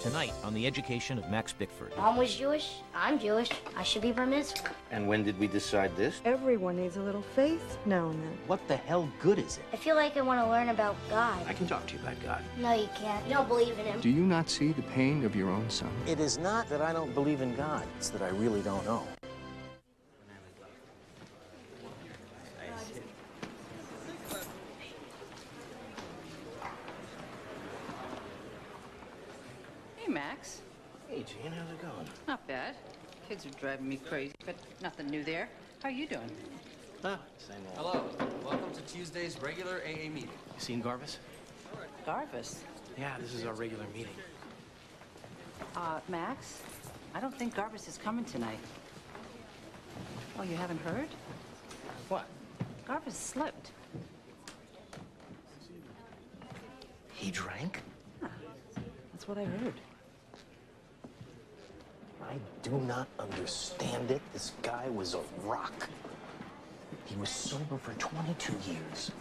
Tonight on the education of Max Bickford. Mom was Jewish. I'm Jewish. I should be bar mitzvah. And when did we decide this? Everyone needs a little faith now and then. What the hell good is it? I feel like I want to learn about God. I can talk to you about God. No, you can't. You don't believe in him. Do you not see the pain of your own son? It is not that I don't believe in God. It's that I really don't know. Hey, Max. Hey, Gene, how's it going? Not bad. Kids are driving me crazy, but nothing new there. How are you doing? Ah, same old. Hello. Welcome to Tuesday's regular AA meeting. You seen Garvis? Garvis. Yeah, this is our regular meeting. Max, I don't think Garvis is coming tonight. Oh, you haven't heard? What? Garvis slipped. He drank? That's what I heard. I do not understand it. This guy was a rock. He was sober for 22 years.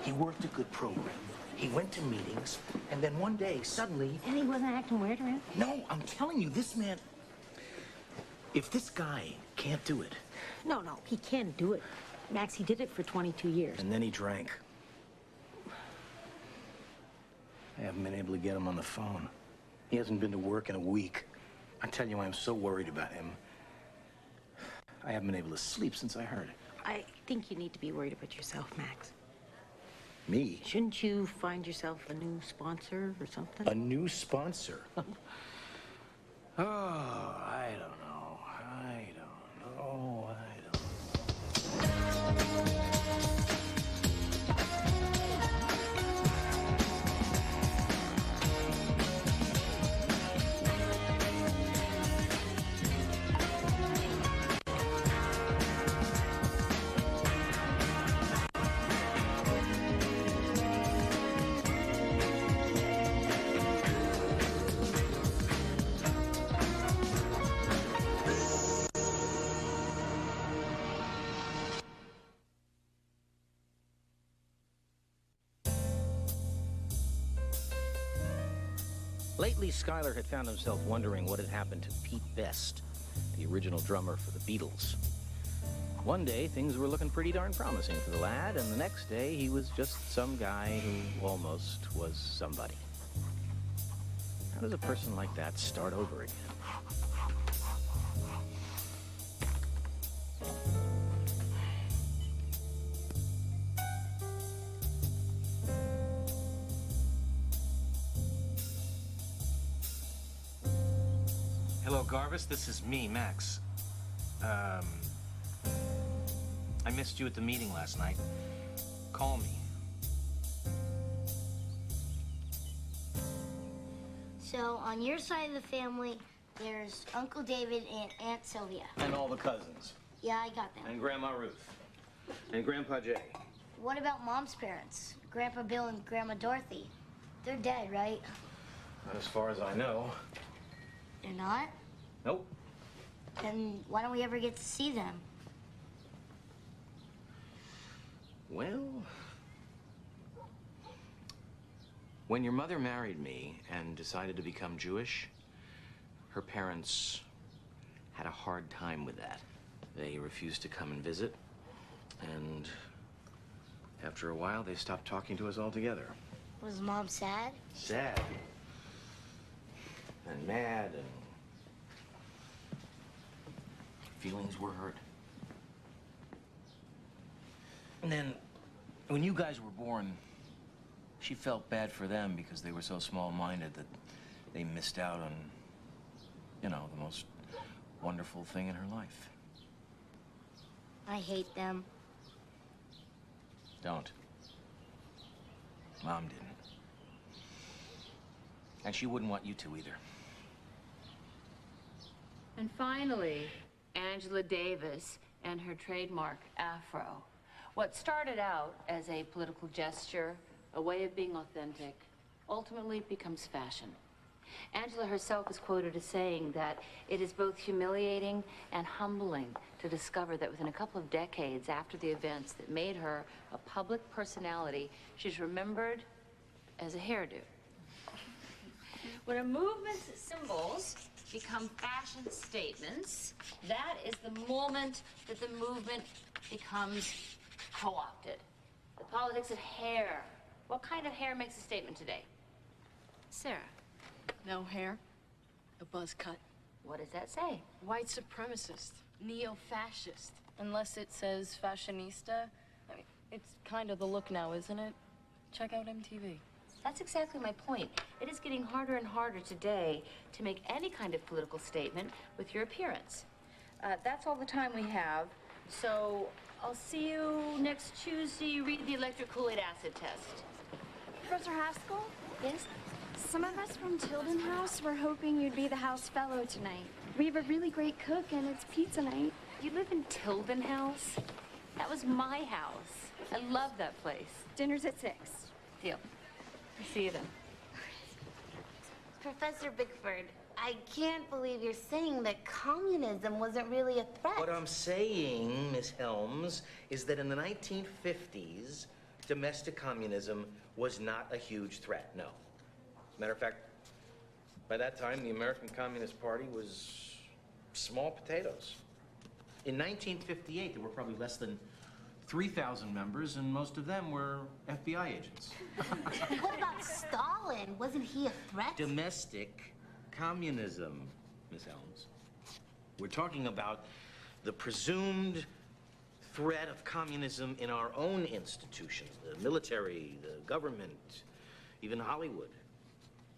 He worked a good program. He went to meetings, and then one day, suddenly... And he wasn't acting weird around? No, I'm telling you, this man... If this guy can't do it... No, he can't do it. Max, he did it for 22 years. And then he drank. I haven't been able to get him on the phone. He hasn't been to work in a week. I tell you, I'm so worried about him. I haven't been able to sleep since I heard it. I think you need to be worried about yourself, Max. Me? Shouldn't you find yourself a new sponsor or something? A new sponsor? Oh, I don't know. I don't know. Lately, Skylar had found himself wondering what had happened to Pete Best, the original drummer for the Beatles. One day, things were looking pretty darn promising for the lad, and the next day, he was just some guy who almost was somebody. How does a person like that start over again? Hello, Garvis. This is me, Max. I missed you at the meeting last night. Call me. So, on your side of the family, there's Uncle David and Aunt Sylvia. And all the cousins. Yeah, I got them. And Grandma Ruth. And Grandpa Jay. What about Mom's parents? Grandpa Bill and Grandma Dorothy. They're dead, right? Not as far as I know. They're not? Nope. Then why don't we ever get to see them? Well, when your mother married me and decided to become Jewish, her parents had a hard time with that. They refused to come and visit, and after a while, they stopped talking to us altogether. Was Mom sad? Sad. And mad, and feelings were hurt. And then, when you guys were born, she felt bad for them because they were so small-minded that they missed out on, you know, the most wonderful thing in her life. I hate them. Don't. Mom didn't. And she wouldn't want you to either. And finally, Angela Davis and her trademark afro. What started out as a political gesture, a way of being authentic, ultimately becomes fashion. Angela herself is quoted as saying that it is both humiliating and humbling to discover that within a couple of decades after the events that made her a public personality, she's remembered as a hairdo. When a movement's symbols become fashion statements, that is the moment that the movement becomes co-opted. The politics of hair. What kind of hair makes a statement today? Sarah. No hair, a buzz cut. What does that say? White supremacist, neo-fascist. Unless it says fashionista. I mean, it's kind of the look now, isn't it? Check out MTV. That's exactly my point. It is getting harder and harder today to make any kind of political statement with your appearance. That's all the time we have. So I'll see you next Tuesday. Read the electric Kool-Aid acid test. Professor Haskell? Yes? Some of us from Tilden House were hoping you'd be the house fellow tonight. We have a really great cook, and it's pizza night. You live in Tilden House? That was my house. I love that place. Dinner's at 6. Deal. I'll see you then. Professor Bickford, I can't believe you're saying that communism wasn't really a threat. What I'm saying, Miss Helms, is that in the 1950s, domestic communism was not a huge threat, no. As a matter of fact, by that time, the American Communist Party was small potatoes. In 1958, there were probably less than 3,000 members, and most of them were FBI agents. What about Stalin? Wasn't he a threat? Domestic communism, Miss Helms. We're talking about the presumed threat of communism in our own institutions, the military, the government, even Hollywood.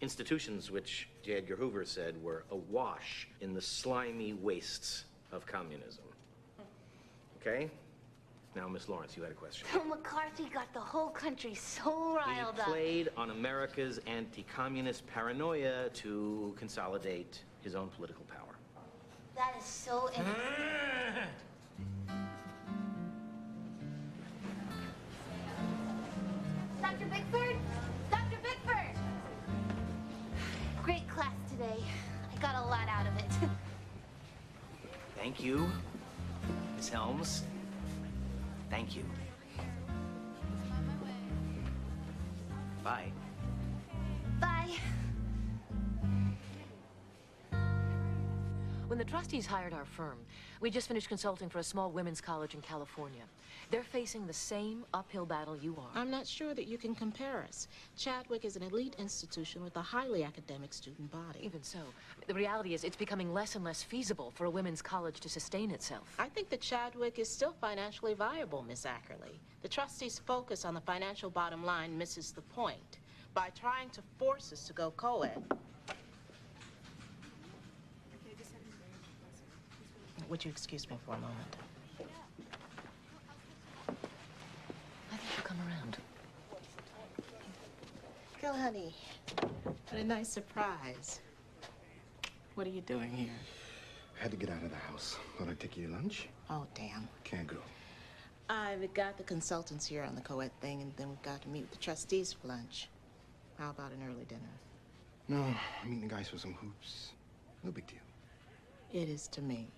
Institutions which J. Edgar Hoover said were awash in the slimy wastes of communism. Okay? Now, Miss Lawrence, you had a question. McCarthy got the whole country so riled up. He played on America's anti-communist paranoia to consolidate his own political power. That is so interesting. Dr. Bickford? Dr. Bickford! Great class today. I got a lot out of it. Thank you, Miss Helms. Thank you. Bye. Bye. When the trustees hired our firm, we just finished consulting for a small women's college in California. They're facing the same uphill battle you are. I'm not sure that you can compare us. Chadwick is an elite institution with a highly academic student body. Even so, the reality is it's becoming less and less feasible for a women's college to sustain itself. I think that Chadwick is still financially viable, Miss Ackerley. The trustees' focus on the financial bottom line misses the point. By trying to force us to go co-ed. Would you excuse me for a moment? I think you'll come around. Go, honey. What a nice surprise. What are you doing here? Had to get out of the house. Thought I'd take you to lunch. Oh, damn. Can't go. I've got the consultants here on the co-ed thing, and then we've got to meet with the trustees for lunch. How about an early dinner? No, I'm meeting the guys for some hoops. No big deal. It is to me.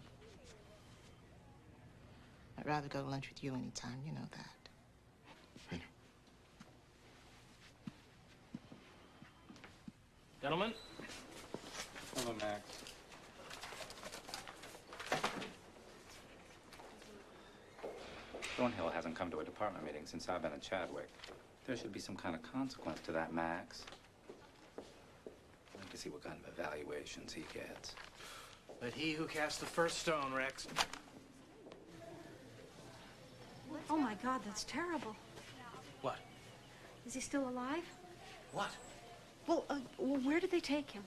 I'd rather go to lunch with you anytime, you know that. I know. Gentlemen. Hello, Max. Thornhill hasn't come to a department meeting since I've been at Chadwick. There should be some kind of consequence to that, Max. I'd like to see what kind of evaluations he gets. Let he who cast the first stone, Rex. Oh, my God, that's terrible. What? Is he still alive? What? Well, where did they take him?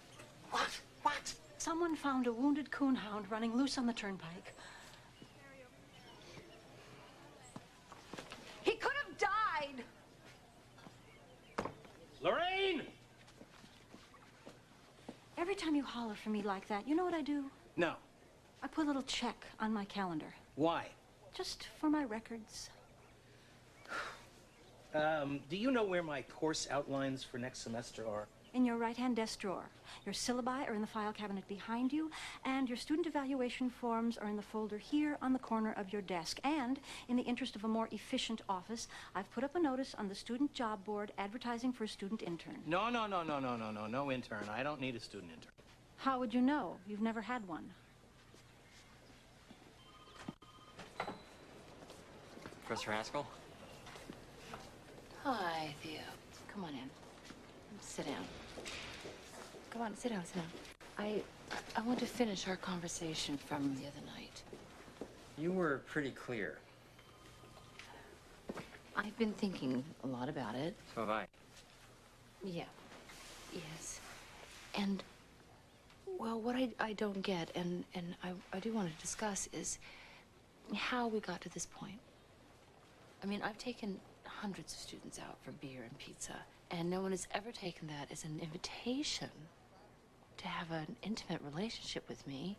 What? What? Someone found a wounded coonhound running loose on the turnpike. He could have died! Lorraine! Every time you holler for me like that, you know what I do? No. I put a little check on my calendar. Why? Just for my records. Do you know where my course outlines for next semester are? in your right-hand desk drawer. Your syllabi are in the file cabinet behind you, and your student evaluation forms are in the folder here on the corner of your desk. And, in the interest of a more efficient office, I've put up a notice on the student job board advertising for a student intern. No intern. I don't need a student intern. How would you know? You've never had one. Professor Haskell? Hi, Theo. Come on in. Sit down. Come on, sit down. I want to finish our conversation from the other night. You were pretty clear. I've been thinking a lot about it. So have I. Yeah. Yes. And, well, what I don't get, and I do want to discuss, is how we got to this point. I mean, I've taken hundreds of students out for beer and pizza, and no one has ever taken that as an invitation to have an intimate relationship with me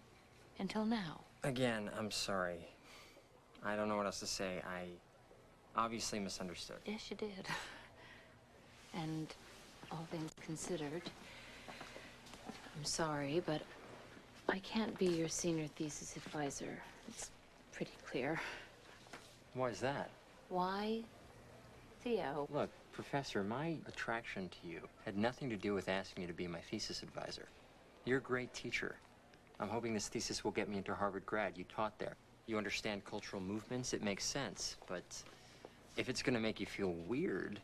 until now. Again, I'm sorry. I don't know what else to say. I obviously misunderstood. Yes, you did. And all things considered, I'm sorry, but I can't be your senior thesis advisor. It's pretty clear. Why is that? Why? Theo. Look, Professor, my attraction to you had nothing to do with asking you to be my thesis advisor. You're a great teacher. I'm hoping this thesis will get me into Harvard grad. You taught there. You understand cultural movements. It makes sense. But if it's going to make you feel weird...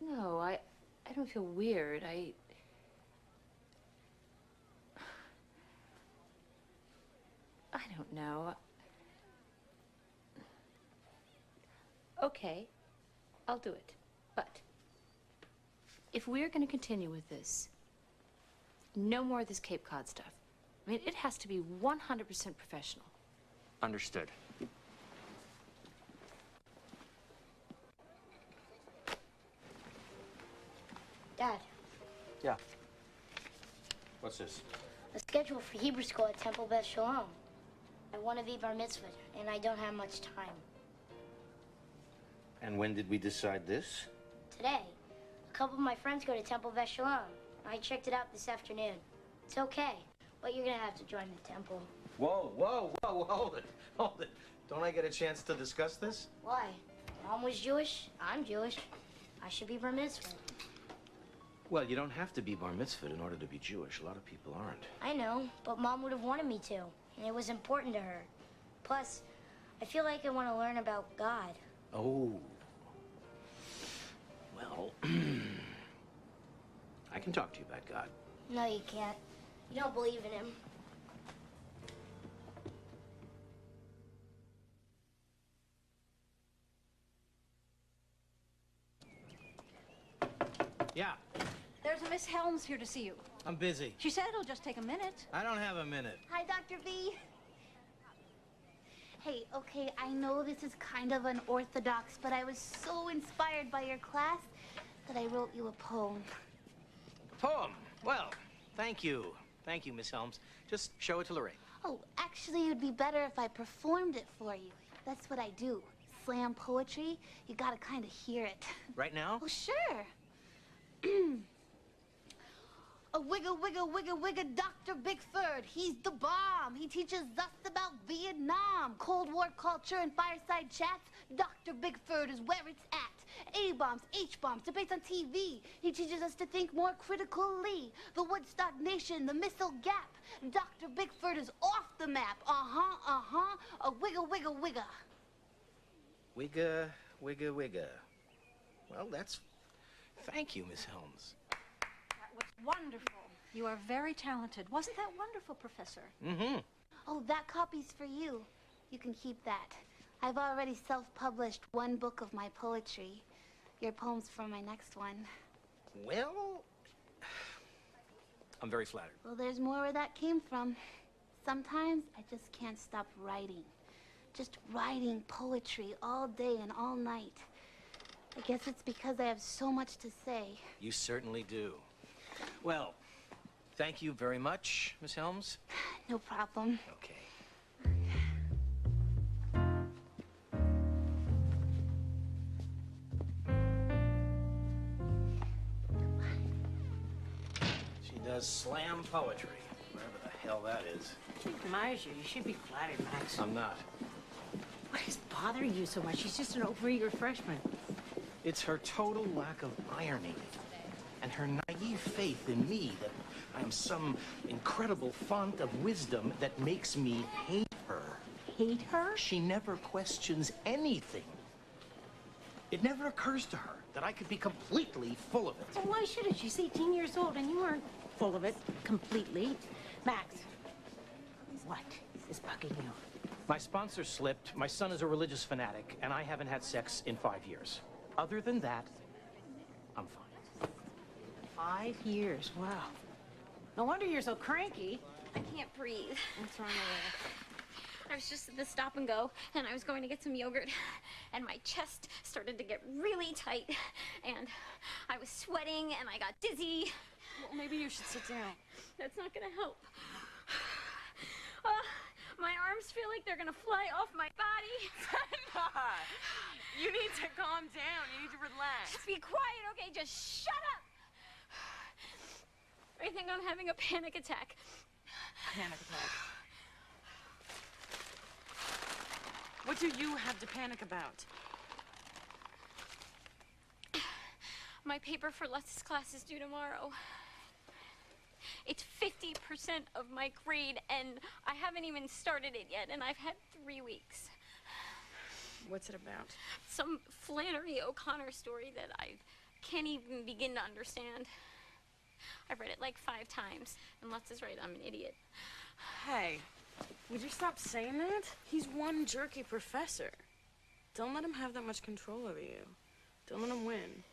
No, I don't feel weird. I don't know. Okay, I'll do it. But if we're going to continue with this, no more of this Cape Cod stuff. I mean, it has to be 100% professional. Understood. Dad, Yeah. What's this? a schedule for Hebrew school at Temple Beth Shalom. I want to be bar mitzvah, and I don't have much time. And when did we decide this? Today, a couple of my friends go to Temple Beth Shalom. I checked it out this afternoon. It's okay, but you're gonna have to join the temple. Whoa, hold it. Don't I get a chance to discuss this? Why? Mom was Jewish, I'm Jewish. I should be bar mitzvah. Well, you don't have to be bar mitzvah in order to be Jewish. A lot of people aren't. I know, but Mom would have wanted me to, and it was important to her. Plus, I feel like I want to learn about God. Oh. Well, I can talk to you about God. No, you can't. You don't believe in him. Yeah, There's a Miss Helms here to see you. I'm busy. She said it'll just take a minute. I don't have a minute. Hi, Dr. V. Hey, okay, I know this is kind of unorthodox, but I was so inspired by your class that I wrote you a poem. Poem? Well, thank you. Thank you, Miss Helms. Just show it to Lorraine. Oh, actually, it would be better if I performed it for you. That's what I do. Slam poetry, you gotta kind of hear it. Right now? Oh, sure. A wigga, wigga, wigga, wigga, Dr. Bickford. He's the bomb. He teaches us about Vietnam, Cold War culture, and fireside chats. Dr. Bickford is where it's at. A-bombs, H-bombs, debates on TV. He teaches us to think more critically. The Woodstock Nation, the Missile Gap. Dr. Bickford is off the map. A wigga, wigga, wigga. Wigga, wigga, wigga. Well, that's... Thank you, Miss Helms. That was wonderful. You are very talented. Wasn't that wonderful, Professor? Mm-hmm. Oh, that copy's for you. You can keep that. I've already self-published one book of my poetry. Your poem's for my next one. Well, I'm very flattered. Well, there's more where that came from. Sometimes I just can't stop writing. Just writing poetry all day and all night. I guess it's because I have so much to say. You certainly do. Well, thank you very much, Miss Helms. No problem. Okay. does slam poetry, wherever the hell that is. She admires you. You should be flattered, Max. I'm not. What is bothering you so much? She's just an overeager freshman. It's her total lack of irony and her naive faith in me that I am some incredible font of wisdom that makes me hate her. Hate her? She never questions anything. It never occurs to her that I could be completely full of it. Well, why should it? She's 18 years old and you aren't full of it completely. Max, what is bugging you? My sponsor slipped, my son is a religious fanatic, and I haven't had sex in 5 years. Other than that, I'm fine. 5 years, wow. No wonder you're so cranky. I can't breathe. What's wrong with I was just at the Stop and Go, and I was going to get some yogurt, and my chest started to get really tight, and I was sweating, and I got dizzy. Well, maybe you should sit down. That's not gonna help. My arms feel like they're gonna fly off my body. You need to calm down. You need to relax. Just be quiet, okay? Just shut up. I think I'm having a panic attack. Panic attack. What do you have to panic about? My paper for Les's class is due tomorrow. It's 50% of my grade, and I haven't even started it yet, and I've had 3 weeks. What's it about? Some Flannery O'Connor story that I can't even begin to understand. I've read it like 5 times, and Lutz is right, I'm an idiot. Hey, would you stop saying that? He's one jerky professor. Don't let him have that much control over you. Don't let him win.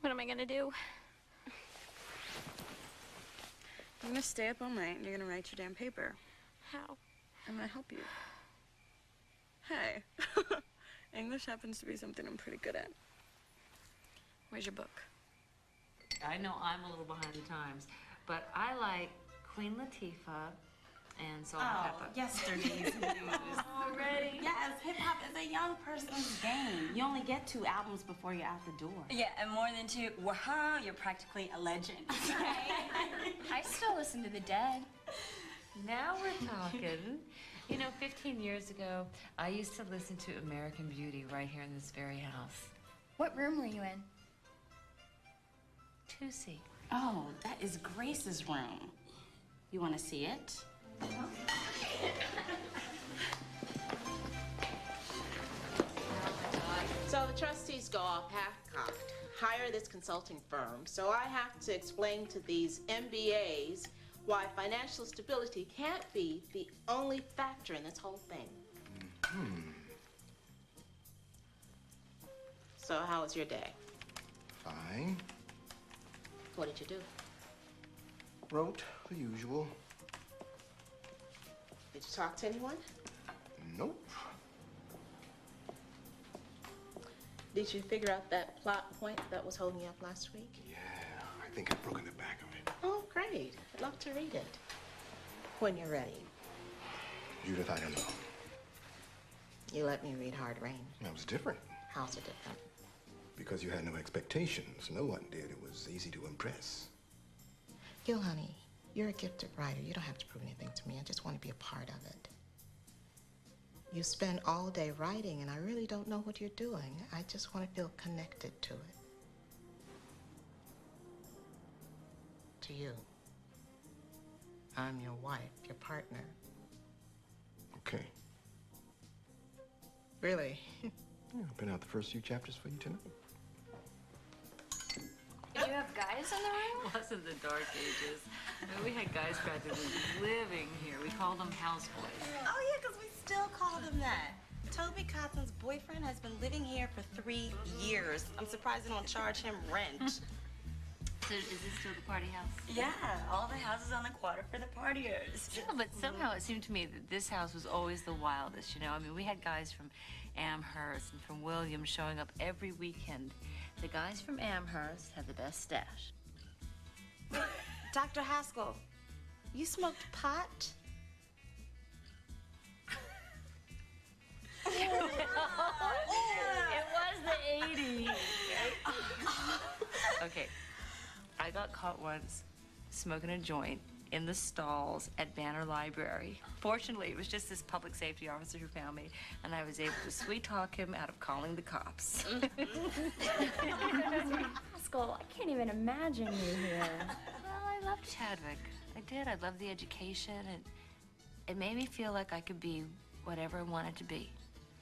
What am I gonna do? You're gonna stay up all night and you're gonna write your damn paper. How? I'm gonna help you. Hey, English happens to be something I'm pretty good at. Where's your book? I know I'm a little behind the times, but I like Queen Latifah and Salt and Pepper. Yesterday's news. Already? Yes, hip-hop is a young person's game. You only get 2 albums before you're out the door. Yeah, and more than 2, wow, you're practically a legend. I still listen to the Dead. Now we're talking. You know, 15 years ago, I used to listen to American Beauty right here in this very house. What room were you in? 2C. Oh, that is Grace's room. You want to see it? So the trustees go off half-cocked, hire this consulting firm, so I have to explain to these MBAs why financial stability can't be the only factor in this whole thing. So how was your day? Fine. What did you do? Wrote the usual. Did you talk to anyone? Nope. Did you figure out that plot point that was holding you up last week? Yeah, I think I've broken the back of it. Oh, great. I'd love to read it. When you're ready. Judith, I don't know. You let me read Hard Rain. That was different. How's it different? Because you had no expectations. No one did. It was easy to impress. Gil, honey, you're a gifted writer. You don't have to prove anything to me. I just want to be a part of it. You spend all day writing, and I really don't know what you're doing. I just want to feel connected to it. To you. I'm your wife, your partner. Okay. Really? Yeah, I've been out the first few chapters for you tonight. Did you have guys in the room? It wasn't the Dark Ages. I mean, we had guys practically living here. We called them houseboys. Oh, yeah, because we still call them that. Toby Cotton's boyfriend has been living here for 3 years. I'm surprised they don't charge him rent. So is this still the party house? Yeah, all the houses on the quarter for the partiers. Yeah, but somehow it seemed to me that this house was always the wildest, you know? I mean, we had guys from Amherst and from Williams showing up every weekend. The guys from Amherst had the best stash. Dr. Haskell, you smoked pot? It was the Okay, I got caught once smoking a joint in the stalls at Banner Library. Fortunately, it was just this public safety officer who found me, and I was able to sweet talk him out of calling the cops. School, I can't even imagine you here. Well, I loved Chadwick. I did. I loved the education, and it made me feel like I could be whatever I wanted to be.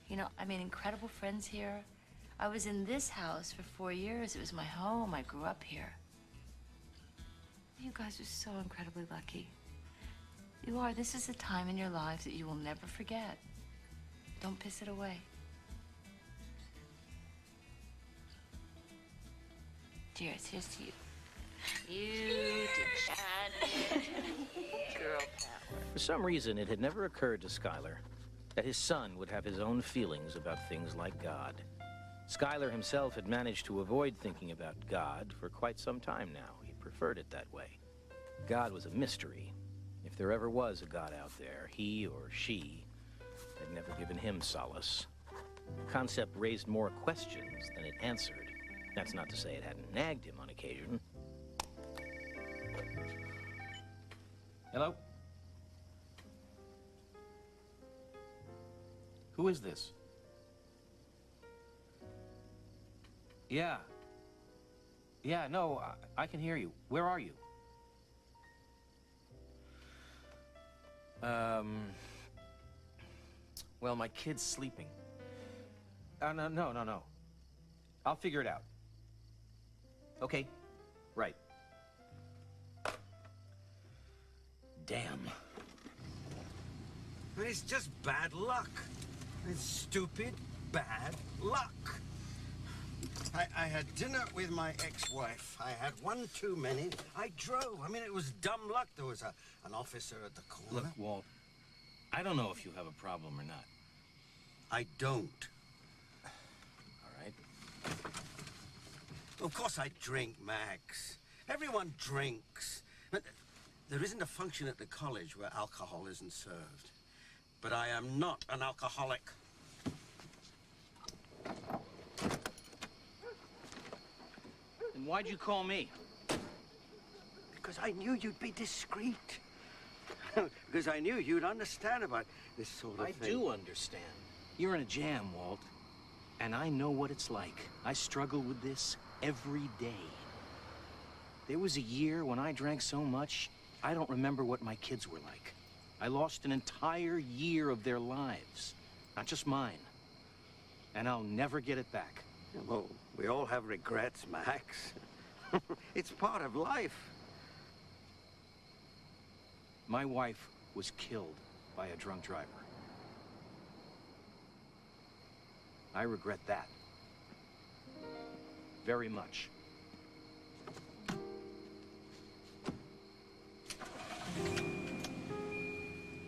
You know, I made incredible friends here. I was in this house for 4 years. It was my home. I grew up here. You guys are so incredibly lucky. You are. This is a time in your lives that you will never forget. Don't piss it away. Cheers. Here's to you. You to Janet. Girl power. For some reason, it had never occurred to Skylar that his son would have his own feelings about things like God. Skylar himself had managed to avoid thinking about God for quite some time now. He preferred it that way. God was a mystery. If there ever was a God out there, he or she had never given him solace. The concept raised more questions than it answered. That's not to say it hadn't nagged him on occasion. Hello? Who is this? Yeah. Yeah, no, I can hear you. Where are you? Well, my kid's sleeping. No. I'll figure it out. Okay. Right. Damn. It's just bad luck. It's stupid, bad luck. I had dinner with my ex-wife. I had one too many. I drove. I mean, it was dumb luck. There was an officer at the corner. Look, Walt, I don't know if you have a problem or not. I don't. All right. Of course I drink, Max. Everyone drinks. But there isn't a function at the college where alcohol isn't served. But I am not an alcoholic. Then why'd you call me? Because I knew you'd be discreet. Because I knew you'd understand about this sort of thing. I do understand. You're in a jam, Walt. And I know what it's like. I struggle with this every day. There was a year when I drank so much, I don't remember what my kids were like. I lost an entire year of their lives, not just mine. And I'll never get it back. Well, we all have regrets, Max. It's part of life. My wife was killed by a drunk driver. I regret that. Very much.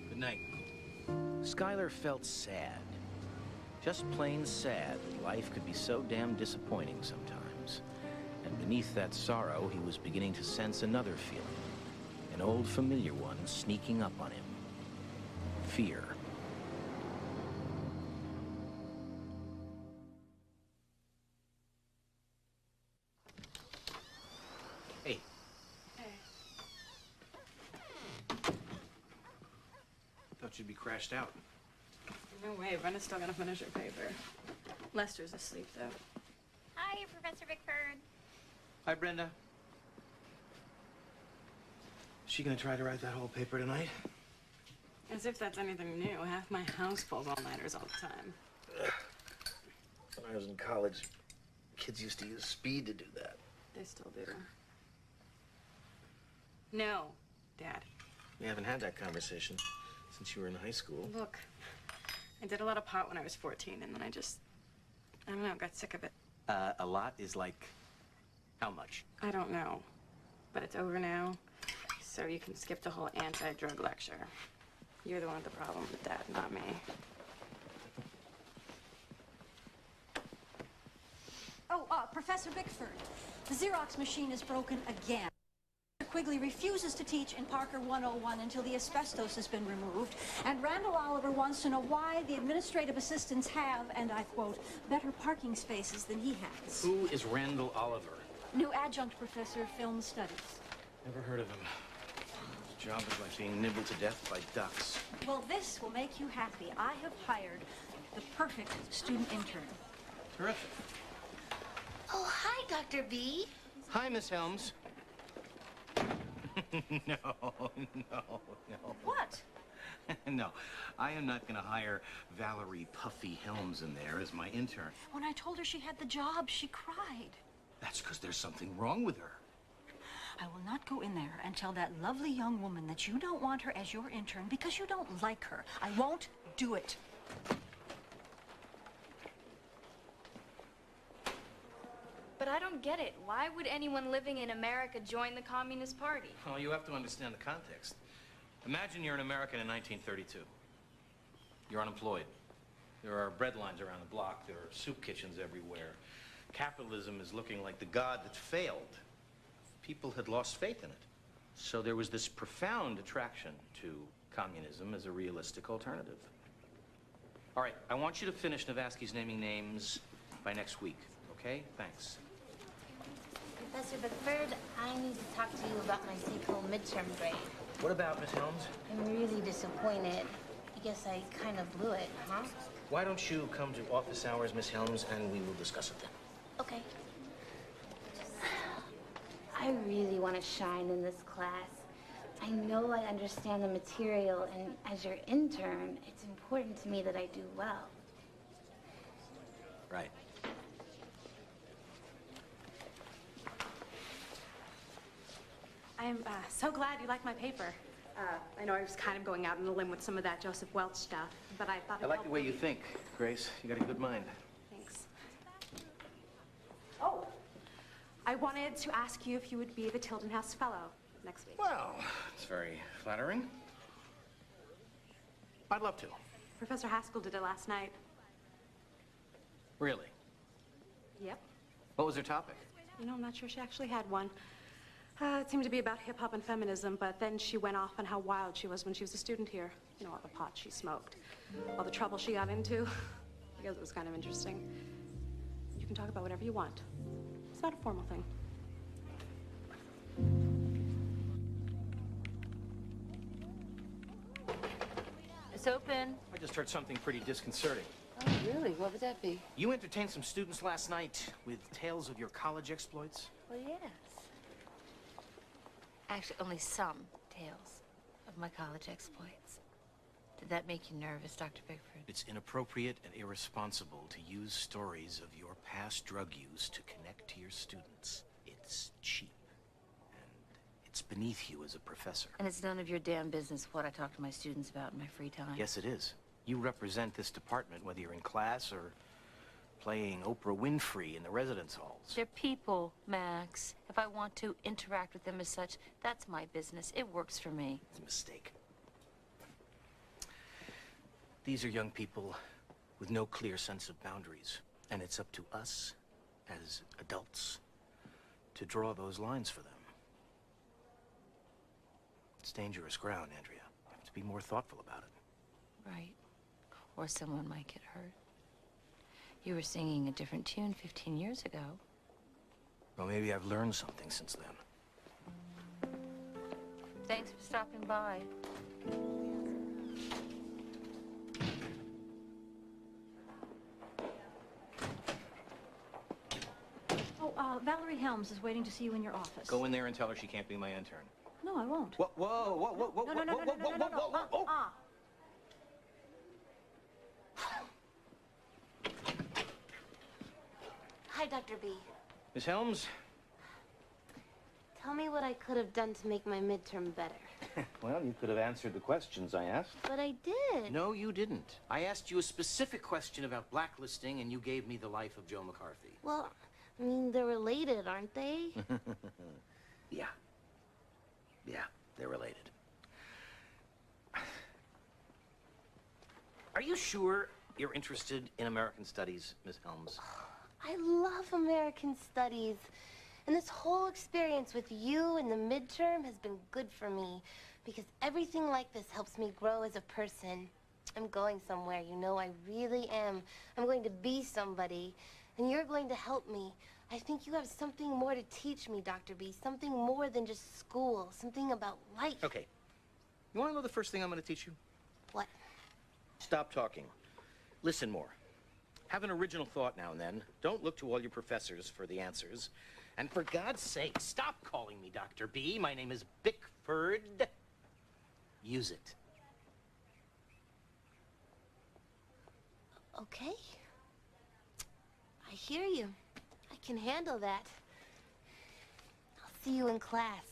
Good night. Skylar felt sad. Just plain sad that life could be so damn disappointing sometimes. And beneath that sorrow, he was beginning to sense another feeling. An old familiar one sneaking up on him. Fear. Hey. Hey. Thought you'd be crashed out. No way, Brenda's still gonna finish her paper. Lester's asleep, though. Hi, Professor Bickford. Hi, Brenda. Is she gonna try to write that whole paper tonight? As if that's anything new. Half my house pulls all-nighters all the time. When I was in college, kids used to use speed to do that. They still do. No, Dad. We haven't had that conversation since you were in high school. Look, I did a lot of pot when I was 14, and then I don't know, got sick of it. A lot is like, how much? I don't know, but it's over now, so you can skip the whole anti-drug lecture. You're the one with the problem with that, not me. Oh, Professor Bickford, the Xerox machine is broken again. Quigley refuses to teach in Parker 101 until the asbestos has been removed, and Randall Oliver wants to know why the administrative assistants have, and I quote, better parking spaces than he has. Who is Randall Oliver? New adjunct professor of film studies. Never heard of him. His job is like being nibbled to death by ducks. Well, this will make you happy. I have hired the perfect student intern. Terrific. Oh, hi, Dr. B. Hi, Miss Helms. No. What? No, I am not going to hire Valerie Puffy Helms in there as my intern. When I told her she had the job, she cried. That's because there's something wrong with her. I will not go in there and tell that lovely young woman that you don't want her as your intern because you don't like her. I won't do it. But I don't get it. Why would anyone living in America join the Communist Party? Well, you have to understand the context. Imagine you're an American in 1932. You're unemployed. There are bread lines around the block. There are soup kitchens everywhere. Capitalism is looking like the god that failed. People had lost faith in it. So there was this profound attraction to communism as a realistic alternative. All right, I want you to finish Navasky's naming names by next week, okay? Thanks. Professor Bickford, I need to talk to you about my take-home midterm grade. What about, Miss Helms? I'm really disappointed. I guess I kind of blew it, huh? Why don't you come to office hours, Miss Helms, and we will discuss it then. Okay. I really want to shine in this class. I know I understand the material, and as your intern, it's important to me that I do well. Right. I'm so glad you like my paper. I know I was kind of going out on a limb with some of that Joseph Welch stuff, but I thought I like the way you think, Grace. You got a good mind. Thanks. Oh, I wanted to ask you if you would be the Tilden House Fellow next week. Well, it's very flattering. I'd love to. Professor Haskell did it last night. Really? Yep. What was her topic? You know, I'm not sure she actually had one. It seemed to be about hip-hop and feminism, but then she went off on how wild she was when she was a student here. You know, all the pot she smoked, all the trouble she got into. I guess it was kind of interesting. You can talk about whatever you want. It's not a formal thing. It's open. I just heard something pretty disconcerting. Oh, really? What would that be? You entertained some students last night with tales of your college exploits? Well, yes. Actually, only some tales of my college exploits. Did that make you nervous, Dr. Bickford? It's inappropriate and irresponsible to use stories of your past drug use to connect to your students. It's cheap. And it's beneath you as a professor. And it's none of your damn business what I talk to my students about in my free time. Yes, it is. You represent this department, whether you're in class or playing Oprah Winfrey in the residence halls. They're people, Max. If I want to interact with them as such, that's my business. It works for me. It's a mistake. These are young people with no clear sense of boundaries, and it's up to us as adults to draw those lines for them. It's dangerous ground, Andrea. You have to be more thoughtful about it. Right. Or someone might get hurt. You were singing a different tune 15 years ago. Well, maybe I've learned something since then. Thanks for stopping by. Oh, Valerie Helms is waiting to see you in your office. Go in there and tell her she can't be my intern. No, I won't. Whoa, whoa, whoa, whoa, whoa, No, no, no, whoa, no, no, whoa, no, no, whoa, whoa, whoa, whoa. Hi, Dr. B. Miss Helms? Tell me what I could have done to make my midterm better. Well, you could have answered the questions I asked. But I did. No, you didn't. I asked you a specific question about blacklisting, and you gave me the life of Joe McCarthy. Well, I mean, they're related, aren't they? Yeah. Yeah, they're related. Are you sure you're interested in American studies, Miss Helms? I love American studies. And this whole experience with you in the midterm has been good for me because everything like this helps me grow as a person. I'm going somewhere, you know, I really am. I'm going to be somebody. and you're going to help me. I think you have something more to teach me, Dr. B. Something more than just school. Something about life. Okay. You want to know the first thing I'm going to teach you? What? Stop talking. Listen more. Have an original thought now and then. Don't look to all your professors for the answers. And for God's sake, stop calling me Dr. B. My name is Bickford. Use it. Okay. I hear you. I can handle that. I'll see you in class.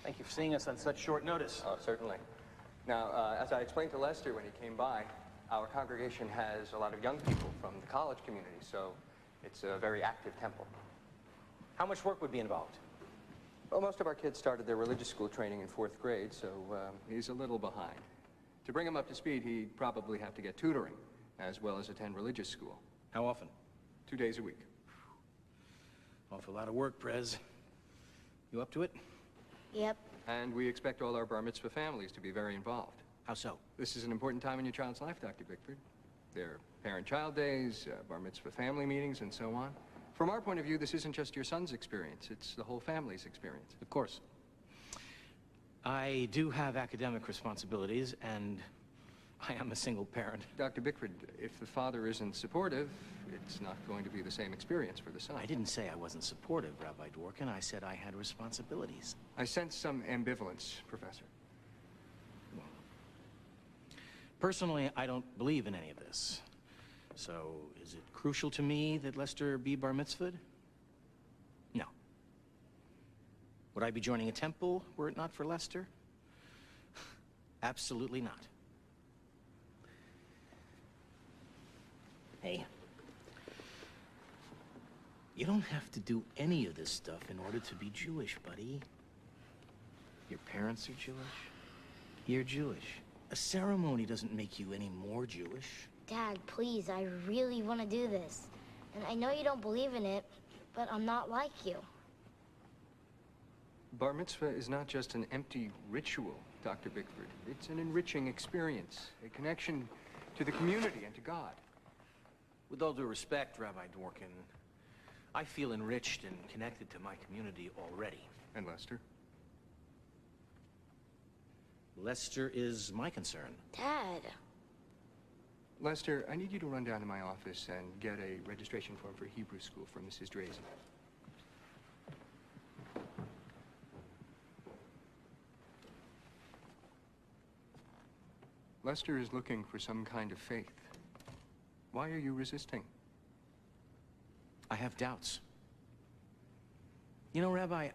Thank you for seeing us on such short notice. Oh, certainly. Now, as I explained to Lester when he came by, our congregation has a lot of young people from the college community, so it's a very active temple. How much work would be involved? Well, most of our kids started their religious school training in 4th grade, so he's a little behind. To bring him up to speed, he'd probably have to get tutoring, as well as attend religious school. How often? 2 days a week. Awful lot of work, Prez. You up to it? Yep. And we expect all our bar mitzvah families to be very involved. How so? This is an important time in your child's life, Dr. Bickford. There are parent-child days, bar mitzvah family meetings, and so on. From our point of view, this isn't just your son's experience, it's the whole family's experience. Of course. I do have academic responsibilities, and I am a single parent. Dr. Bickford, if the father isn't supportive, it's not going to be the same experience for the son. I didn't say I wasn't supportive, Rabbi Dworkin. I said I had responsibilities. I sense some ambivalence, Professor. Personally, I don't believe in any of this. So, is it crucial to me that Lester be bar mitzvahed? No. Would I be joining a temple were it not for Lester? Absolutely not. Hey, you don't have to do any of this stuff in order to be Jewish, buddy. Your parents are Jewish. You're Jewish. A ceremony doesn't make you any more Jewish. Dad, please, I really want to do this. And I know you don't believe in it, but I'm not like you. Bar mitzvah is not just an empty ritual, Dr. Bickford. It's an enriching experience, a connection to the community and to God. With all due respect, Rabbi Dworkin, I feel enriched and connected to my community already. And Lester? Lester is my concern. Dad. Lester, I need you to run down to my office and get a registration form for Hebrew school from Mrs. Drazen. Lester is looking for some kind of faith. Why are you resisting? I have doubts. You know, Rabbi,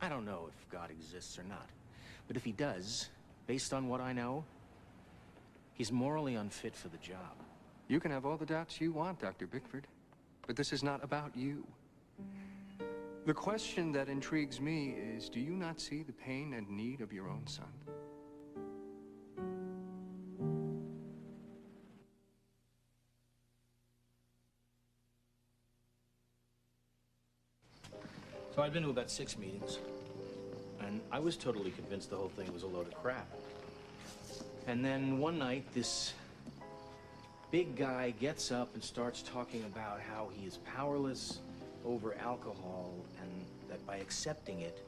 I don't know if God exists or not. But if he does, based on what I know, he's morally unfit for the job. You can have all the doubts you want, Dr. Bickford. But this is not about you. The question that intrigues me is, do you not see the pain and need of your own son? So I'd been to about 6 meetings, and I was totally convinced the whole thing was a load of crap. And then one night, this big guy gets up and starts talking about how he is powerless over alcohol, and that by accepting it,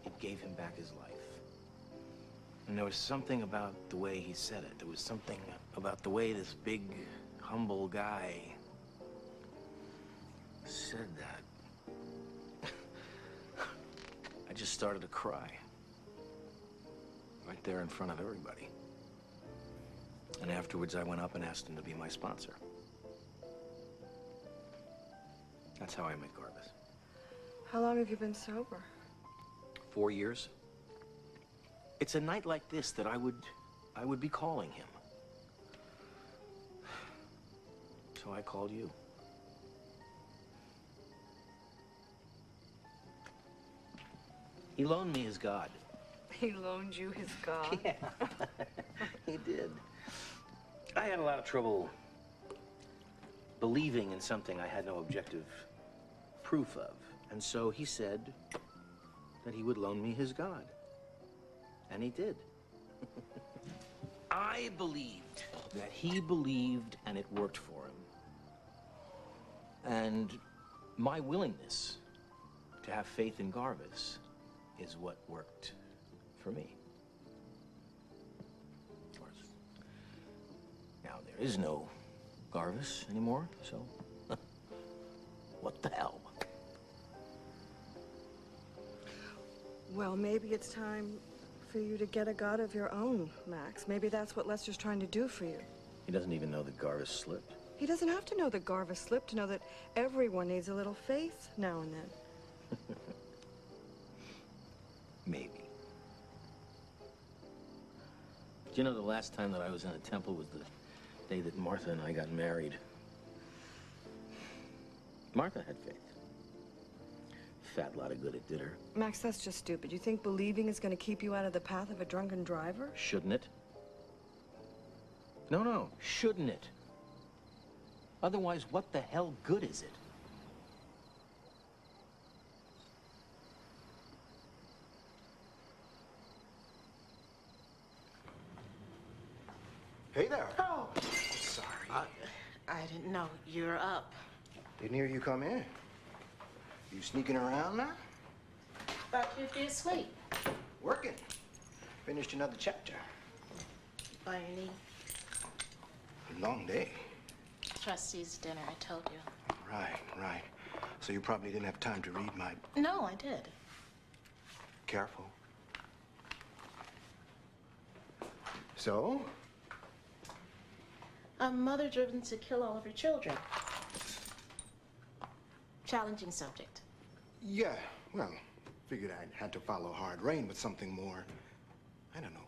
it gave him back his life. And there was something about the way he said it. There was something about the way this big, humble guy said that. I just started to cry. Right there in front of everybody. And afterwards, I went up and asked him to be my sponsor. That's how I met Garbus. How long have you been sober? 4 years. It's a night like this that I would be calling him. So I called you. He loaned me his God. He loaned you his God? Yeah, he did. I had a lot of trouble believing in something I had no objective proof of. And so he said that he would loan me his God. And he did. I believed that he believed and it worked for him. And my willingness to have faith in Garvis is what worked for me. Of course. Now, there is no Garvis anymore, so what the hell? Well, maybe it's time for you to get a god of your own, Max. Maybe that's what Lester's trying to do for you. He doesn't even know that Garvis slipped. He doesn't have to know that Garvis slipped to know that everyone needs a little faith now and then. Maybe. Do you know the last time that I was in a temple was the day that Martha and I got married? Martha had faith. Fat lot of good it did her. Max, that's just stupid. You think believing is going to keep you out of the path of a drunken driver? Shouldn't it? No, shouldn't it? Otherwise, what the hell good is it? Hey there. Oh, Sorry. I didn't know you're up. Didn't hear you come in. You sneaking around now? Thought you'd be asleep. Working. Finished another chapter. By your knee. Long day. Trustee's dinner, I told you. Right. So you probably didn't have time to read my... No, I did. Careful. So? A mother driven to kill all of her children. Challenging subject. Yeah, well, figured I had to follow hard rain with something more, I don't know,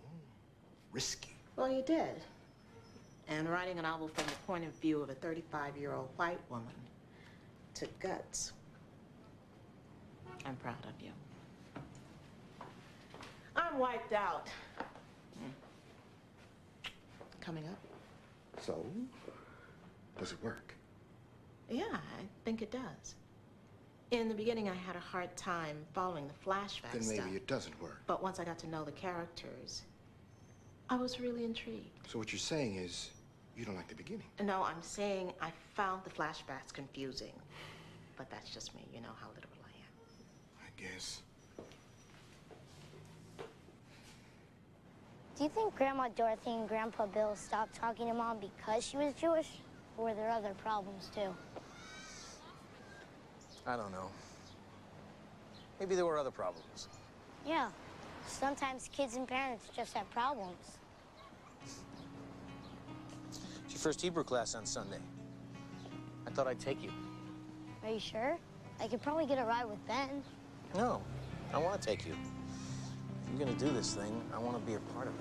risky. Well, you did. And writing a novel from the point of view of a 35-year-old white woman took guts. I'm proud of you. I'm wiped out. Coming up? So, does it work? Yeah, I think it does. In the beginning, I had a hard time following the flashback Then stuff. maybe it doesn't work. But once I got to know the characters, I was really intrigued. So what you're saying is, you don't like the beginning? No, I'm saying I found the flashbacks confusing. But that's just me. You know how literal I am. I guess. Do you think Grandma Dorothy and Grandpa Bill stopped talking to Mom because she was Jewish? Or were there other problems, too? I don't know. Maybe there were other problems. Yeah. Sometimes kids and parents just have problems. It's your first Hebrew class on Sunday. I thought I'd take you. Are you sure? I could probably get a ride with Ben. No, I want to take you. If you're going to do this thing, I want to be a part of it.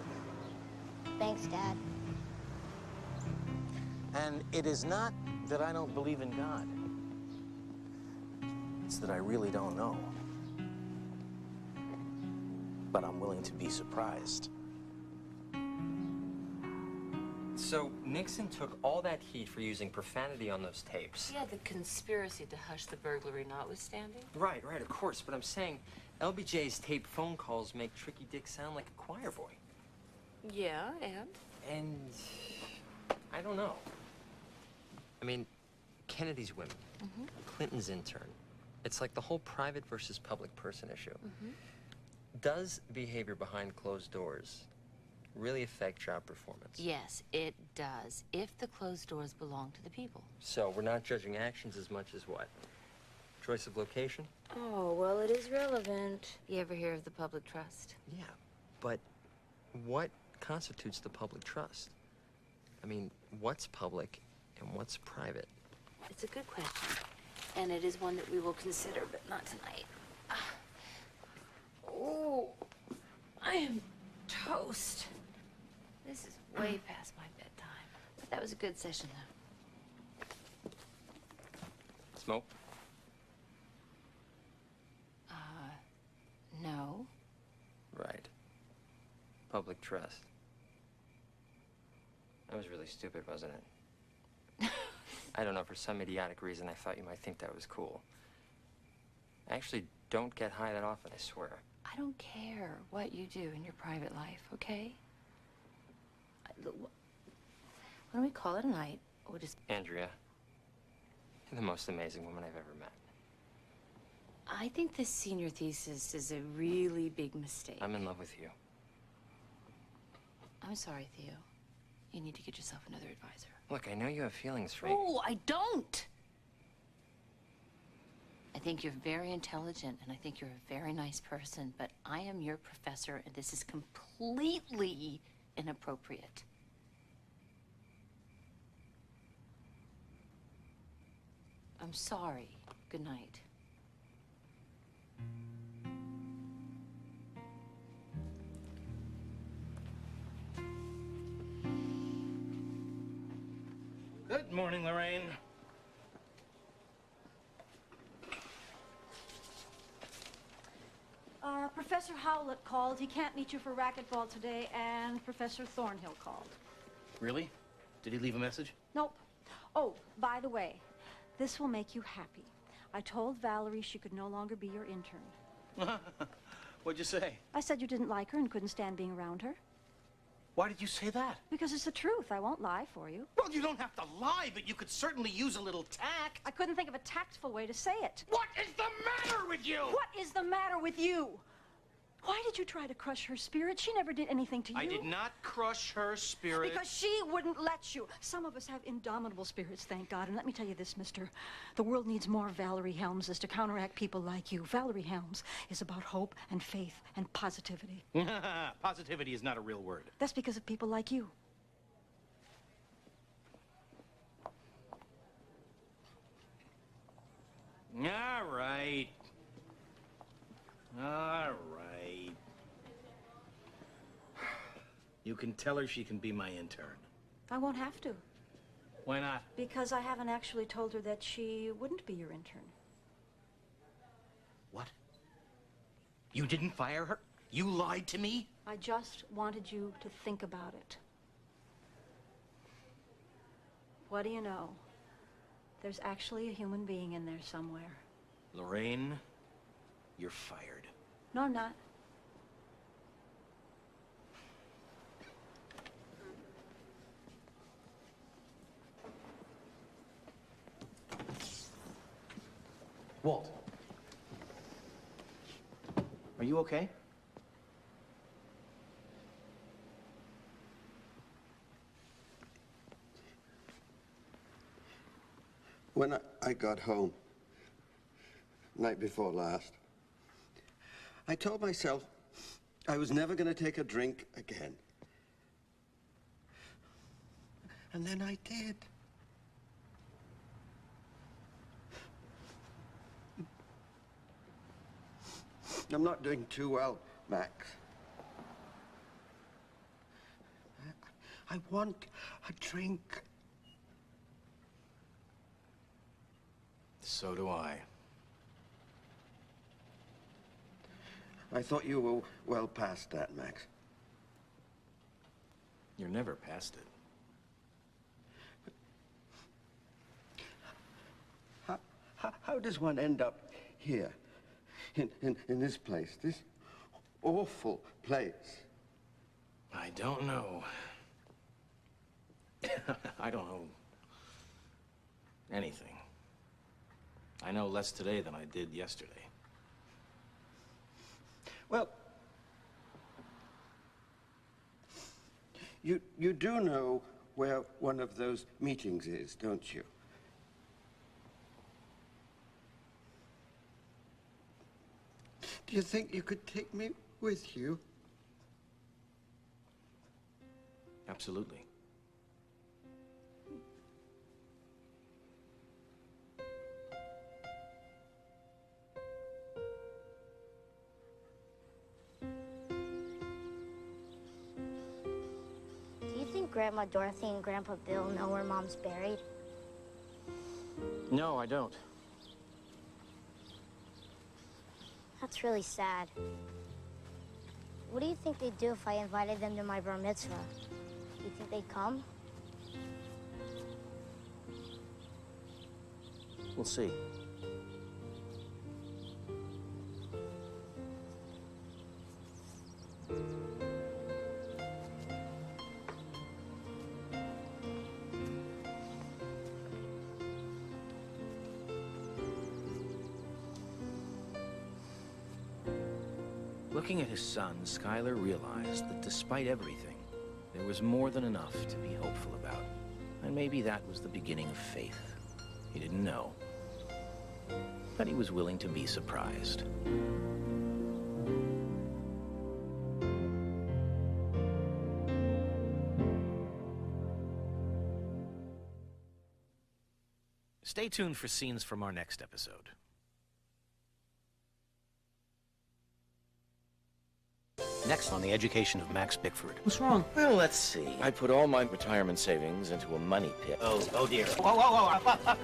Thanks, Dad. And it is not that I don't believe in God. It's that I really don't know. But I'm willing to be surprised. So Nixon took all that heat for using profanity on those tapes. Yeah, the conspiracy to hush the burglary notwithstanding. Right, of course. But I'm saying LBJ's taped phone calls make Tricky Dick sound like a choir boy. Yeah, and? And I don't know. I mean, Kennedy's women, Clinton's intern. It's like the whole private versus public person issue. Does behavior behind closed doors really affect job performance? Yes, it does, if the closed doors belong to the people. So we're not judging actions as much as what? Choice of location? Oh, well, it is relevant. You ever hear of the public trust? Yeah, but what constitutes the public trust? I mean, what's public and what's private? It's a good question, and it is one that we will consider, but not tonight. Oh, I am toast. This is way past my bedtime. But that was a good session, though. Smoke? No. Right. Public trust. That was really stupid, wasn't it? I don't know, for some idiotic reason, I thought you might think that was cool. I actually don't get high that often, I swear. I don't care what you do in your private life, okay? Why don't we call it a night? Or just... Andrea, you're the most amazing woman I've ever met. I think this senior thesis is a really big mistake. I'm in love with you. I'm sorry, Theo. You need to get yourself another advisor. Look, I know you have feelings for me. Oh, I don't! I think you're very intelligent, and I think you're a very nice person, but I am your professor, and this is completely inappropriate. I'm sorry. Good night. Good morning, Lorraine. Professor Howlett called. He can't meet you for racquetball today, and Professor Thornhill called. Really? Did he leave a message? Nope. Oh, by the way, this will make you happy. I told Valerie she could no longer be your intern. What'd you say? I said you didn't like her and couldn't stand being around her. Why did you say that? Because it's the truth. I won't lie for you. Well, you don't have to lie, but you could certainly use a little tact. I couldn't think of a tactful way to say it. What is the matter with you? What is the matter with you? Why did you try to crush her spirit? She never did anything to you. I did not crush her spirit. Because she wouldn't let you. Some of us have indomitable spirits, thank God. And let me tell you this, mister. The world needs more Valerie Helmses to counteract people like you. Valerie Helms is about hope and faith and positivity. Positivity is not a real word. That's because of people like you. All right. All right. You can tell her she can be my intern. I won't have to. Why not? Because I haven't actually told her that she wouldn't be your intern. What? You didn't fire her? You lied to me? I just wanted you to think about it. What do you know? There's actually a human being in there somewhere. Lorraine, you're fired. No, I'm not. Walt. Are you okay? When I got home, night before last, I told myself I was never going to take a drink again. And then I did. I'm not doing too well, Max. I want a drink. So do I. I thought you were well past that, Max. You're never past it. How does one end up here, in this place, this awful place? I don't know. I don't know anything. I know less today than I did yesterday. Well, you do know where one of those meetings is, don't you? Do you think you could take me with you? Absolutely. Do you think Grandma Dorothy and Grandpa Bill know where Mom's buried? No, I don't. That's really sad. What do you think they'd do if I invited them to my bar mitzvah? You think they'd come? We'll see. Looking at his son, Skylar realized that despite everything, there was more than enough to be hopeful about. And maybe that was the beginning of faith. He didn't know. But he was willing to be surprised. Stay tuned for scenes from our next episode. Next on the education of Max Bickford. What's wrong? Well, let's see. I put all my retirement savings into a money pit. Oh dear. Whoa.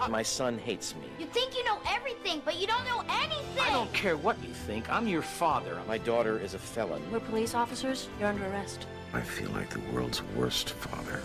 My son hates me. You think you know everything, but you don't know anything! I don't care what you think. I'm your father. My daughter is a felon. We're police officers. You're under arrest. I feel like the world's worst father.